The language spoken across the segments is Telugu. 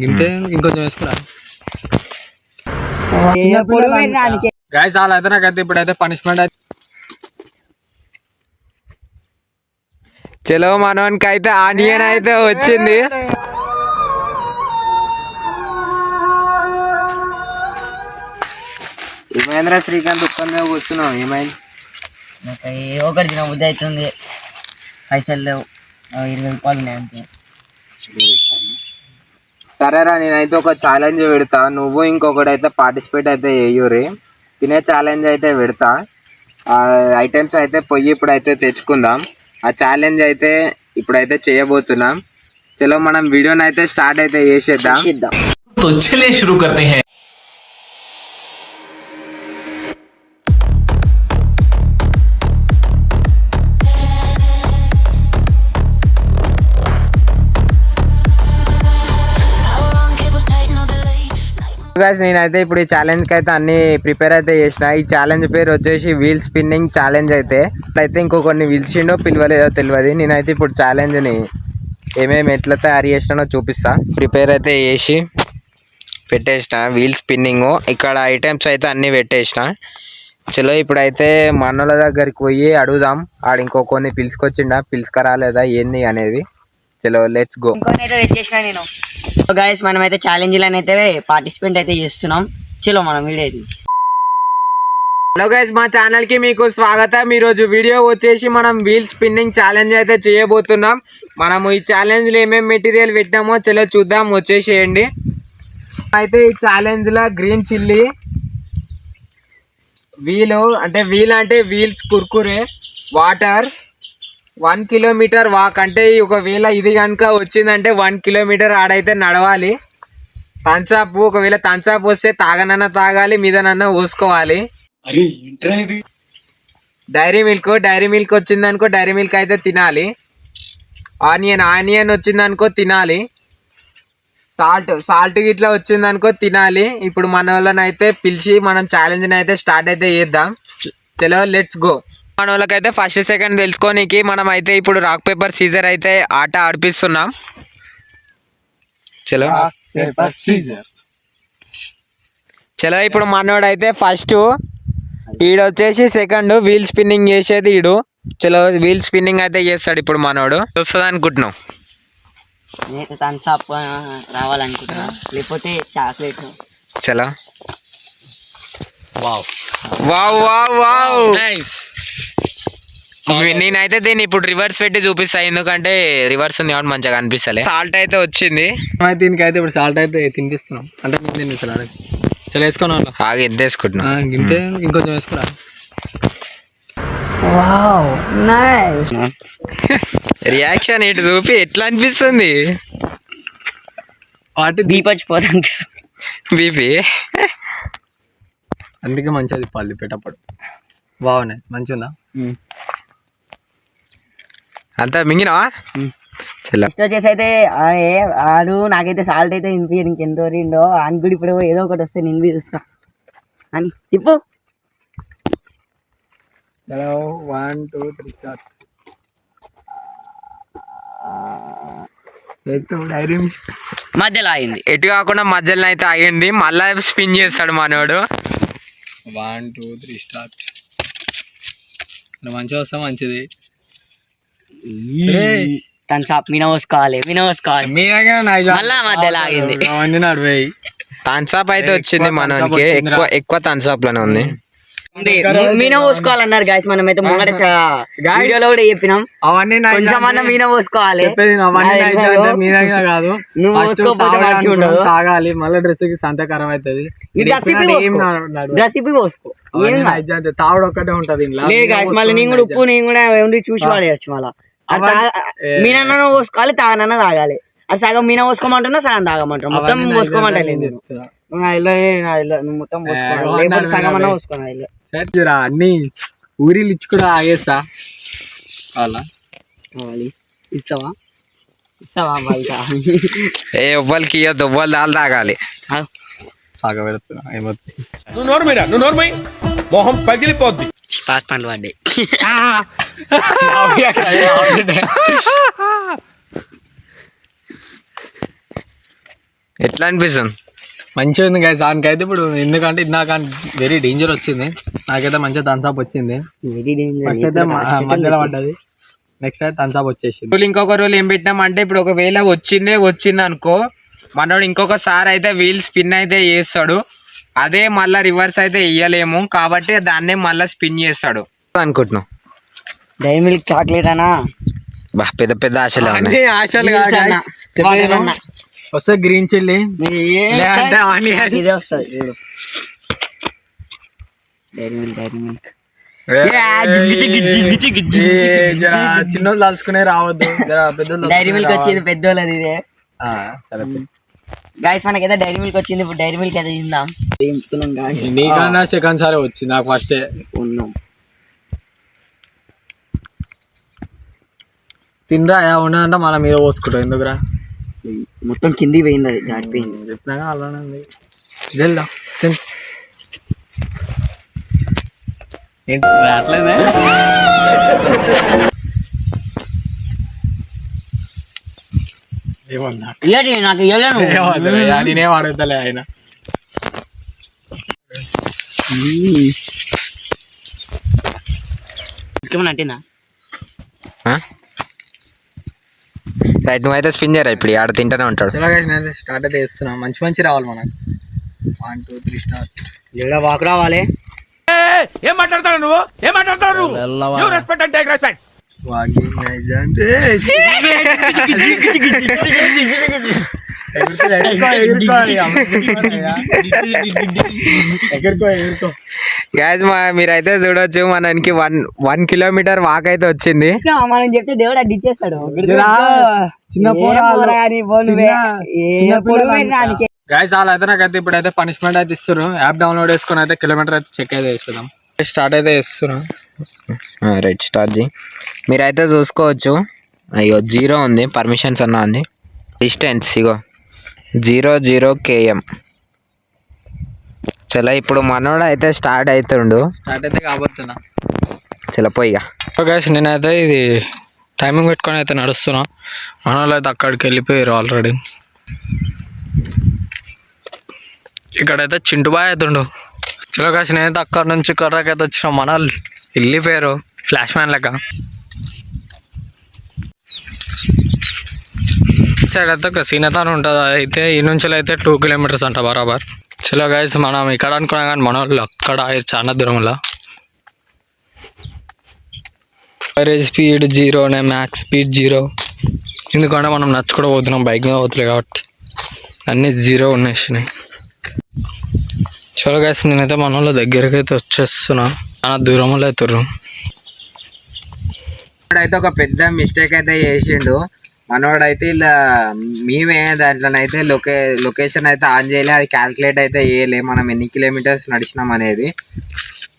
గింతే ఇంకొంచెం వేసుకురా గాయస్. అలా అయితే నాకైతే ఇప్పుడైతే పనిష్మెంట్ అయితే చలో మనోనికి అయితే ఆనియన్ అయితే వచ్చింది. ఏమైందిరా శ్రీకాంత్ ఒక్కరి మీద కూర్చున్నావు? ఏమైంది? ఒకటి తిన బుద్ధి అవుతుంది, పైసలు లేవు, 20 రూపాయలు ఉన్నాయి అంతే. సరేరా, నేనైతే ఒక ఛాలెంజ్ పెడతా, నువ్వు ఇంకొకటి అయితే పార్టిసిపేట్ అయితే చెయ్యూరి. తినే ఛాలెంజ్ అయితే పెడతా. ఐటమ్స్ అయితే పొయ్యి ఇప్పుడైతే తెచ్చుకుందాం. ఆ ఛాలెంజ్ అయితే ఇప్పుడైతే చేయబోతున్నాం. చలో మనం వీడియోని అయితే స్టార్ట్ అయితే చేసేద్దాం. तो चलिए शुरू करते हैं. నేనైతే ఇప్పుడు ఈ ఛాలెంజ్కి అయితే అన్ని ప్రిపేర్ అయితే చేసిన. ఈ ఛాలెంజ్ పేరు వచ్చేసి వీల్ స్పిన్నింగ్ ఛాలెంజ్. అయితే ఇంకో కొన్ని పిలిచిండో పిలవలేదో తెలియదు. నేనైతే ఇప్పుడు ఛాలెంజ్ని ఏమేమి ఎట్లా తయారు చేసినానో చూపిస్తా. ప్రిపేర్ అయితే చేసి పెట్టేసిన వీల్ స్పిన్నింగ్. ఇక్కడ ఐటమ్స్ అయితే అన్నీ పెట్టేసిన. చలో ఇప్పుడైతే మనోళ్ళ దగ్గరికి పోయి అడుగుదాం. ఆడ ఇంకో కొన్ని పిలుచుకొచ్చిండా, పిలుచుకరాలేదా ఏంది అనేది. చలో లెట్స్ గో. నేను గైస్ మనమైతే ఛాలెంజ్లను అయితే పార్టిసిపేట్ అయితే చేస్తున్నాం. చలో మనం వీడియో అయితే. హలో గైస్, మా ఛానల్ కి మీకు స్వాగతం. ఈరోజు వీడియో వచ్చేసి మనం వీల్ స్పిన్నింగ్ ఛాలెంజ్ అయితే చేయబోతున్నాం. మనము ఈ ఛాలెంజ్ లో ఏమేమి మెటీరియల్ పెట్టామో చలో చూద్దాం, వచ్చేసేయండి. అయితే ఈ ఛాలెంజ్ లో గ్రీన్ చిల్లీ, వీల్ అంటే wheels Kurkure, water, 1 kilometre walk. అంటే ఒకవేళ ఇది కనుక వచ్చిందంటే 1 కిలోమీటర్ ఆడైతే నడవాలి. థమ్స్అప్, ఒకవేళ థమ్స్అప్ వస్తే తాగనన్నా తాగాలి, మీదనన్నా పోసుకోవాలి. డైరీ మిల్క్ వచ్చిందనుకో డైరీ మిల్క్ అయితే తినాలి. ఆనియన్ వచ్చిందనుకో తినాలి. సాల్ట్ గిట్లా వచ్చిందనుకో తినాలి. ఇప్పుడు మన వాళ్ళని అయితే పిలిచి మనం ఛాలెంజ్ని అయితే స్టార్ట్ అయితే చేద్దాం. చలో లెట్స్ గో. మన వాళ్ళకైతే ఫస్ట్ సెకండ్ తెలుసుకోనికి మనం అయితే ఇప్పుడు రాక్ పేపర్ సీజర్ అయితే ఆట ఆడిపిస్తున్నాం. చలో చలో ఇప్పుడు మనోడు అయితే ఫస్ట్, ఈడు వచ్చేసి సెకండ్ వీల్ స్పిన్నింగ్ చేసేది ఈడు. చలో వీల్ స్పిన్నింగ్ అయితే చేస్తాడు ఇప్పుడు మనోడు. వస్తుంది అనుకుంటున్నావు? నేనైతే థమ్స్అప్ రావాలనుకుంటున్నా, లేకపోతే చాక్లెట్. చలో. నేనైతే దీన్ని ఇప్పుడు రివర్స్ పెట్టి చూపిస్తా, ఎందుకంటే రివర్స్ ఉంది కాబట్టి మంచిగా కనిపిస్తలే. సాల్ట్ అయితే వచ్చింది దీనికి. అయితే ఇప్పుడు సాల్ట్ అయితే తినిపిస్తున్నాం, అంటే నేను తినిపిస్తాను. చలో వేసుకున్నా, బాగా ఎంత వేసుకుంటున్నా, గింతే ఇంకొంచెం వేసుకురా. రియాక్షన్ ఇటు చూపి ఎట్లా అనిపిస్తుంది? బీపీ అందుకే మంచిగా తిప్పాలి పెట్టప్పుడు. బాగున్నాయి, మంచిగా అంతా మింగినావా? వచ్చేసి అయితే ఆడు నాకైతే సాల్ట్ అయితే వినిపించాడు, ఇంకెంతో రిండో అని కూడా ఇప్పుడు ఏదో ఒకటి వస్తే నేను చూస్తా అని తిప్పు. 1 2 3 స్టార్ట్. మధ్యలో ఆగింది, ఎటు కాకుండా మధ్యలో అయితే ఆగింది. మళ్ళా స్పిన్ చేస్తాడు మనోడు. 1 2 3 స్టార్ట్. మంచిగా వస్తా, మంచిది. థమ్స్అప్ మీన పోసుకోవాలి మళ్ళా మధ్యలో ఆగింది. నడిపోయి థమ్స్అప్ అయితే వచ్చింది మనోనికి. ఎక్కువ థమ్స్అప్ లోనే ఉంది. మీన పోసుకోవాలన్నారు గాయస్. మనం అయితే ముంగట వీడియోలో కూడా చెప్పినాం, కొంచెం అన్న మీన పోసుకోవాలి. కాదు, నువ్వు పోసుకోకపోతే మంచిగా ఉండదు, తాగాలి. మళ్ళీ డ్రెస్ కి సంతకరం అవుతుంది. రెసిపీ పోసుకో, తాగుడు ఒక్కటే ఉంటది. మళ్ళీ నేను కూడా ఉప్పు నేను కూడా చూసి వాడేయచ్చు. మళ్ళీ మీనన్న పోసుకోవాలి, తాగనన్నా తాగాలి. అది సగం మీన పోసుకోమంటున్నా, సగం తాగమంటారు. మొత్తం పోసుకోమంటా మొత్తం పోసుకోవాలి, సగం అన్నా పోసుకోవాలి. అన్ని ఊరిలు ఇచ్చి కూడా ఆగేస్తా. అలా ఇస్తావా ఎవ్వరికి ఇవ్వద్దు, ఎవ్వరు దాలు తాగాలి. సాగ పెడుతున్నా ఏమవుతుంది? నువ్వు మొహం పగిలిపోద్ది. పాస్ పండ్లు పడ్డాయి. ఎట్లా అనిపిస్తుంది? మంచిగా ఉంది గైస్. దానికైతే ఇప్పుడు ఎందుకంటే ఇందాక వెరీ డేంజర్ వచ్చింది, నాకైతే మంచిగా థమ్స్అప్ వచ్చింది. ఫస్ట్ అయితే మధ్యలో పడ్డది, నెక్స్ట్ అయితే థమ్స్అప్ వచ్చేసింది. ఇంకొక రూల్ ఏం పెట్టినామంటే ఇప్పుడు ఒకవేళ వచ్చింది అనుకో, మనోడు ఇంకొకసారి అయితే వీల్ స్పిన్ అయితే చేస్తాడు. అదే మళ్ళీ రివర్స్ అయితే వేయలేము కాబట్టి దాన్నే మళ్ళీ స్పిన్ చేస్తాడు అనుకుంటున్నాం. డైరీ మిల్క్ చాక్లెట్ అనా బా పెద్ద పెద్ద ఆశలు ఉన్నాయి. ఆశలు వస్తే గ్రీన్ చిల్లీ లేదంటే ఆనియన్. ఇదే వస్తుంది చూడు, డైరీ మిల్క్. చిన్నోళ్ళు దాల్చుకునే రావద్దు, పెద్దోళ్ళు డైరీ మిల్క్ వచ్చింది పెద్దోళ్ళది ఇదే. సరే గాయస్ మనకైతే డైరీ మిల్క్ వచ్చింది. ఇప్పుడు డైరీ మిల్క్ అయితే తిందాం. నీకన్నా సెకండ్ సారి వచ్చింది, నాకు ఫస్టే ఉన్నాం. తినరా ఉన్నదంటే మన మీద పోసుకుంటాం, ఎందుకురా మొత్తం కిందికి పోయింది, అది జారిపోయింది. చెప్పినాగా అలానే ఉంది. జల్దా అట్లేదే ఏమన్నా నాకు ఇవ్వలేను. నేనేం అడుగుతలే ఆయన. అంటేనా రైట్, నువ్వైతే స్పిన్ చేయరా ఇప్పుడు ఆడ తింటానే ఉంటాడు. స్టార్ట్ అయితే చేస్తున్నాం, మంచి మంచి రావాలి మనకు. 1 2 3 స్టార్ట్. వాకు రావాలి. ఏం మాట్లాడతాడు నువ్వు? ఏం మాట్లాడతాడు నువ్వు? You respect and take respect. Gas మీరైతే చూడొచ్చు, మనకి 1 కిలోమీటర్ వాక్ అయితే వచ్చింది. మనం చెప్తే దేవుడు అడ్డు ఇచ్చేస్తాడు. గైస్ అలా అయితే నాకైతే ఇప్పుడైతే పనిష్మెంట్ అయితే ఇస్తారు. యాప్ డౌన్లోడ్ చేసుకుని అయితే కిలోమీటర్ అయితే చెక్ అయితే చేస్తున్నాం. స్టార్ట్ అయితే చేస్తున్నాం. Right start ji. మీరైతే చూసుకోవచ్చు, అయ్యో 0 ఉంది, పర్మిషన్స్ అన్నా ఉంది. డిస్టెన్స్ ఇగో 0 km. చలో ఇప్పుడు మనోడు అయితే స్టార్ట్ అవుతుండు. స్టార్ట్ అయితే కాబోతున్నా. చలో పోయిగా. గైస్ నేనైతే ఇది టైమింగ్ పెట్టుకొని అయితే నడుస్తున్నా. మన వాళ్ళు అయితే అక్కడికి వెళ్ళిపోయారు ఆల్రెడీ. ఇక్కడైతే చింటుబాయ్ అవుతుండు. చలో గైస్ నేనైతే అక్కడ నుంచి ఇక్కడికైతే వచ్చిన, మన వాళ్ళు వెళ్ళిపోయారు ఫ్లాష్ మ్యాన్ లెక్క. సైడ్ అయితే ఒక సీనతాన్ ఉంటుంది, అయితే ఈ నుంచి అయితే 2 కిలోమీటర్స్ అంట బరాబర్. చలో గైస్ మనం ఇక్కడ అనుకున్నాం కానీ మన వాళ్ళు అక్కడ చాలా దూరంలో. Average speed 0, max speed 0. ఎందుకంటే మనం నచ్చుకుంటూ పోతున్నాం, బైక్ మీద పోతున్నాయి కాబట్టి అన్నీ 0 ఉన్నాయి. చలో గైస్ నేనైతే మన వాళ్ళ దగ్గరికి అయితే వచ్చేస్తున్నా, చాలా దూరంలో అవుతుర్రు. అయితే ఒక పెద్ద మిస్టేక్ అయితే చేసిండు మనోడైతే. ఇలా మేమే దాంట్లోనైతే లొకేషన్ అయితే ఆన్ చేయలే, అది క్యాల్కులేట్ అయితే చేయలే మనం ఎన్ని కిలోమీటర్స్ నడిచినాం అనేది.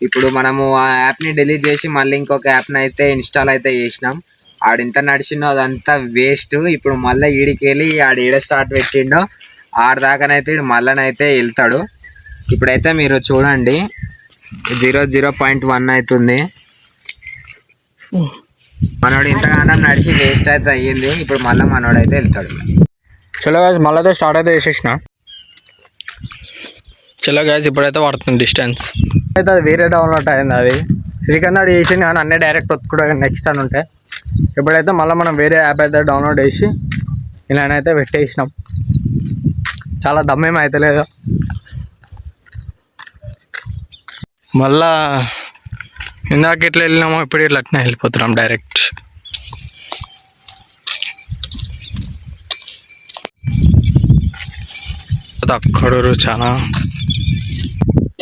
ఇప్పుడు మనము ఆ యాప్ని డిలీట్ చేసి మళ్ళీ ఇంకొక యాప్ని అయితే ఇన్స్టాల్ అయితే చేసినాం. ఆడింత నడిచిండో అదంతా వేస్ట్. ఇప్పుడు మళ్ళీ ఈడికి వెళ్ళి ఆడ స్టార్ట్ పెట్టిండో ఆడదాకానైతే ఇడు మళ్ళనైతే వెళ్తాడు. ఇప్పుడైతే మీరు చూడండి 0.1 అవుతుంది. మనోడు ఇంతగానం నడిచి వేస్ట్ అయితే అయ్యింది. ఇప్పుడు మళ్ళీ మనోడు అయితే వెళ్తాడు. చలో గైస్ మళ్ళీ అయితే స్టార్ట్ అయితే చేసేసిన. చలో గైస్ ఇప్పుడైతే పడుతుంది డిస్టెన్స్ అయితే. అది వేరే డౌన్లోడ్ అయింది, అది శ్రీకాంత్ చేసింది కానీ అన్నీ డైరెక్ట్ ఒత్తుకుంటే నెక్స్ట్ అని ఉంటాయి. ఇప్పుడైతే మళ్ళీ మనం వేరే యాప్ అయితే డౌన్లోడ్ చేసి ఇలానైతే పెట్టేసినాం. చాలా దమ్మేం అయితే లేదు. మళ్ళా ఇందాక ఎట్లా వెళ్ళినామో ఇప్పుడు ఇట్లా అట్నే వెళ్ళిపోతున్నాం డైరెక్ట్. అక్కడ చాలా.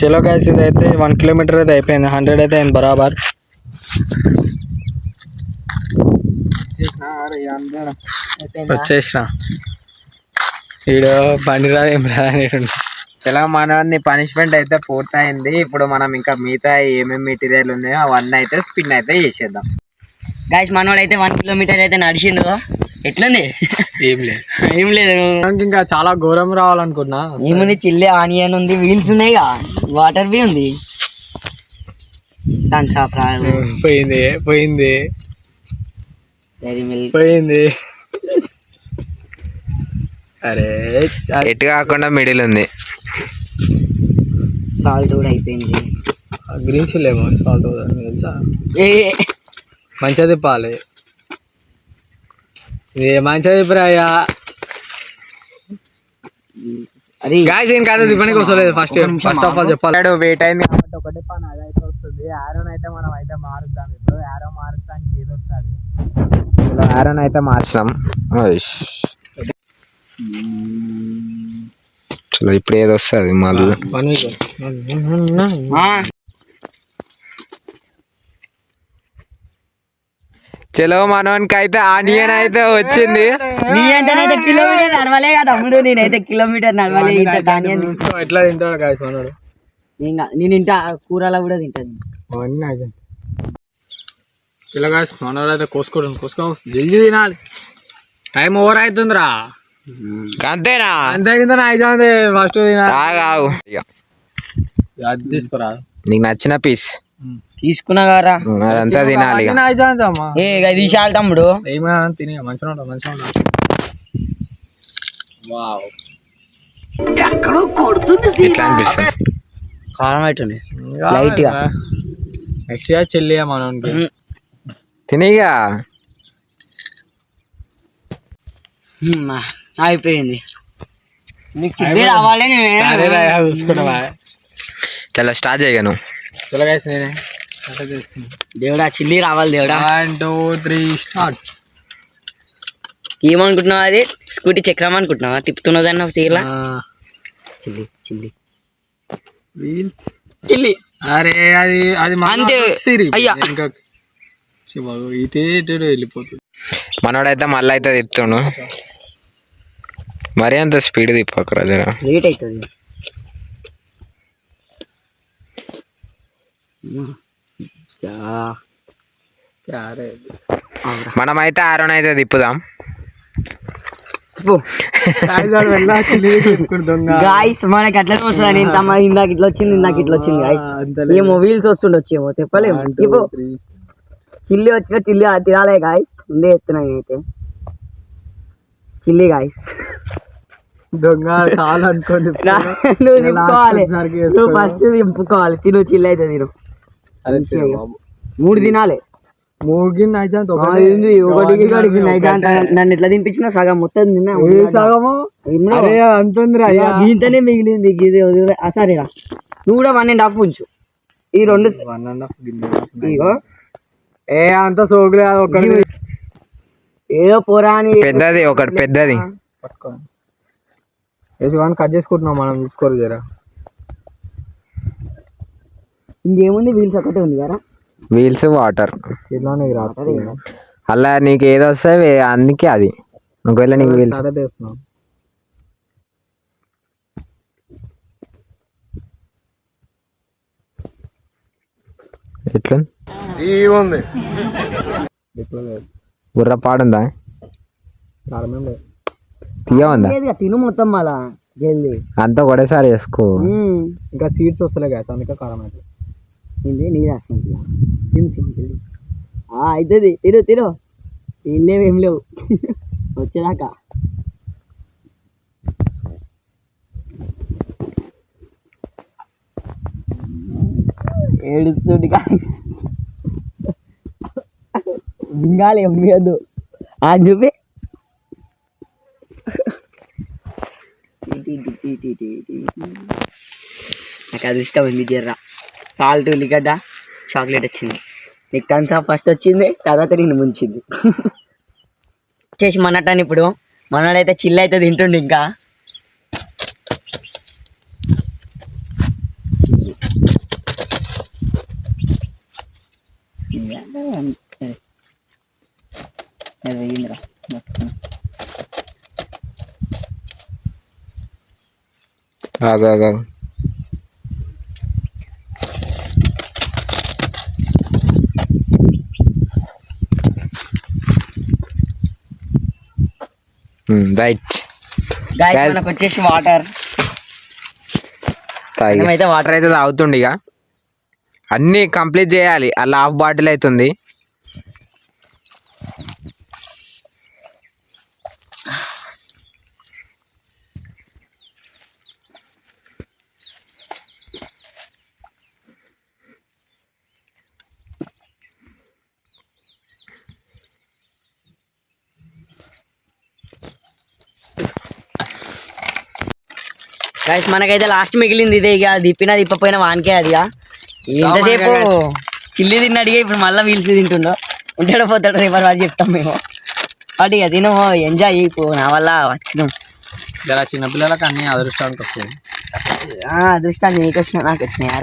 చలో గైస్ ఇదైతే 1 కిలోమీటర్ అయితే అయిపోయింది, 100 అయితే అయింది బరాబర్. వచ్చేసిన ఈడ బండి రా ఏం రాదు. చలో మనోడిని పనిష్మెంట్ అయితే పూర్తయింది. ఇప్పుడు మనం ఇంకా మిగతా ఏమేమి మెటీరియల్ ఉన్నాయో అవన్నీ అయితే స్పిన్ అయితే చేసేద్దాం. గాయస్ మనోడు అయితే 1 కిలోమీటర్ అయితే నడిచిండు. ఎట్లుంది? ఏం లేదు ఇంకా చాలా ఘోరం రావాలనుకున్నా. ఏముంది, చిల్లే ఆనియన్ ఉంది, వీల్స్ ఉన్నాయి, వాటర్ బి ఉంది. పోయింది పోయింది డైరీ మిల్క్ పోయింది. అరే ఎటు కాకుండా మిడిల్ ఉంది. సాల్ట్ కూడా అయిపోయింది. గ్రీన్ చిల్లీ ఏమో సాల్ట్ తెలుసా, ఏ మంచిగా తిప్పాలి. ఏ మంచిగా తిప్పరాయ్యా. అది గాయస్ ఏం కాదు తిప్పడానికి వస్తలేదు. ఫస్ట్ ఆఫ్ ఆల్ చెప్పాలి, వెయిట్ అయింది కాబట్టి ఒకటే పని అదైతే వస్తుంది. ఆరోన్ అయితే మనం అయితే మారుద్దాం. ఇప్పుడు ఆరో మారుస్తానికి ఏది వస్తుంది. ఆరోన్ అయితే మార్చాం. చలో ఇప్పుడు ఏది వస్తుంది మళ్ళీ. చలో మనోనికి అయితే ఆనియన్ అయితే వచ్చింది. నీ అంటేనైతే కిలోమీటర్ నడవలే కదా తమ్ముడు, నేనైతే కిలోమీటర్ నడవలే. ఎట్లా తింటాడు గాయస్ మనోడు. నేను ఇంట కూరలో కూడా తింటాను. చలో గాయస్ మనోడు అయితే కోసుకో జల్దీ తినాలి, టైం ఓవర్ అవుతుందిరా. అంతేనా? అంతే కింద అయిపోయింది. ఫస్ట్ తినాలి. ఆగు అది తీసుకురా, నీకు నచ్చిన పీస్ తీసుకున్నా కదా అదంతా తినాలి. ఏ తీసాలి తమ్ముడు. ఏమైనా తినే మంచిగా ఉంటా. వావ్ ఎట్లా అనిపిస్తుంది? కారం అవుతుంది లైట్ గా. నెక్స్ట్ ఇయర్ చెల్లి మనకి తినేగా అయిపోయింది. నీకు చిల్లి రావాలి. చూసుకున్నావా? చాలా స్టార్ట్ చేయను. చలో గైస్ నేనే దేవుడా చిల్లి రావాలి దేవుడా. 1 2 3 స్టార్ట్. ఏమనుకుంటున్నావు? అది స్కూటీ చక్రం అనుకుంటున్నావా? తిప్పుతున్నదన్న తీగలా. చిల్లి చిల్లి చిల్లి. అరే అది అది అంతే అయ్యా. ఇంకా ఇటు వెళ్ళిపోతుంది. మనోడైతే మళ్ళీ అయితే తిప్పుతాడు. మరి అంత స్పీడ్ తిప్పకరా జరా, లేట్ అవుతుంది. మనమైతే ఆరోన్ అయితే తిప్పుదాం. గాయస్ మనకి అట్లనే వస్తుంది. ఇందాక ఇట్లా వచ్చింది గాయస్. ఏమో వీల్స్ వస్తుండొచ్చేమో చెప్పలేము. ఇప్పుడు చిల్లి వచ్చిన చిల్లి తినాలే గాయస్. ముందే ఎత్తున్నా అయితే చిల్లి గాయస్. దొంగ కావాలనుకోండి, నువ్వు దింపుకోవాలి. నువ్వు ఫస్ట్ దింపుకోవాలి. తిను చిల్లి అయితే తిను. 3 తినాలి. 3 నైజాంత్ ఒకటికి నన్ను ఎట్లా తినిపించినా సగం మొత్తం తిన్నా. సగము అంతుందిరా. దీంతోనే మిగిలింది. సరేరా నువ్వు కూడా 1.5 ఉంచు. ఈ 2 ఇగో ఏ అంత సోకులే. ఒకటి ఏదో పోరా అని పెద్దది ఒకటి పెద్దది పట్టుకోండి. వేసి కట్ చేసుకుంటున్నాం మనం. చూసుకోరు జరా. ఇంకేముంది వీల్స్ ఒకటే ఉంది కదా. వీల్స్ వాటర్ ఇట్లానే అలా నీకు ఏది వస్తే అందుకే అది. ఒకవేళ నీకు వీల్స్ వేస్తున్నాం. ఎట్లా బుర్ర పాడుందా? తీయమందా? తిను మొత్తం మళ్ళా జల్దీ అంతా ఒకటేసారి వేసుకో. ఇంకా సీడ్స్ వస్తలే కదా, అందుకే కారం అయితే నీరు వస్తుంది. అవుతుంది. తిను ఏం లేవు వచ్చేదాకా. ఏడుస్తుంది మింగాలి. ఎమ్మియద్దు చూపి. నాకు అది ఇష్టం ఉంది. జర్రా సాల్ట్ ఉల్లిగడ్డ చాక్లెట్ వచ్చింది. నీకు థమ్స్ అప్ ఫస్ట్ వచ్చింది, తర్వాత నేను ముంచింది. వచ్చేసి మనటని ఇప్పుడు మనడైతే చిల్లి అయితే తింటుండు. ఇంకా ఆగు రైట్. మనకు వచ్చేసి వాటర్ అయితే వాటర్ అయితే తాగుతుండే. ఇక అన్నీ కంప్లీట్ చేయాలి. అలా హాఫ్ బాటిల్ అవుతుంది. గైస్ మనకైతే లాస్ట్ మిగిలింది ఇదే, ఇక దిప్పినా దిప్పపోయినా వానికే అది ఇక. ఇంతసేపు చిల్లి తిన్నాడు, ఇప్పుడు మళ్ళీ వీల్స్ తింటుండో, ఉంటాడో పోతాడో రేపు అది చెప్తాం మేము. వాటి ఇక తిను ఎంజాయ్ ఇప్పుడు నా వల్ల బతికినాం. ఇలా చిన్నపిల్లలకు అన్ని అదృష్టానికి వస్తుంది. అదృష్టాన్ని నీకు వచ్చినా నాకు వచ్చినాయి.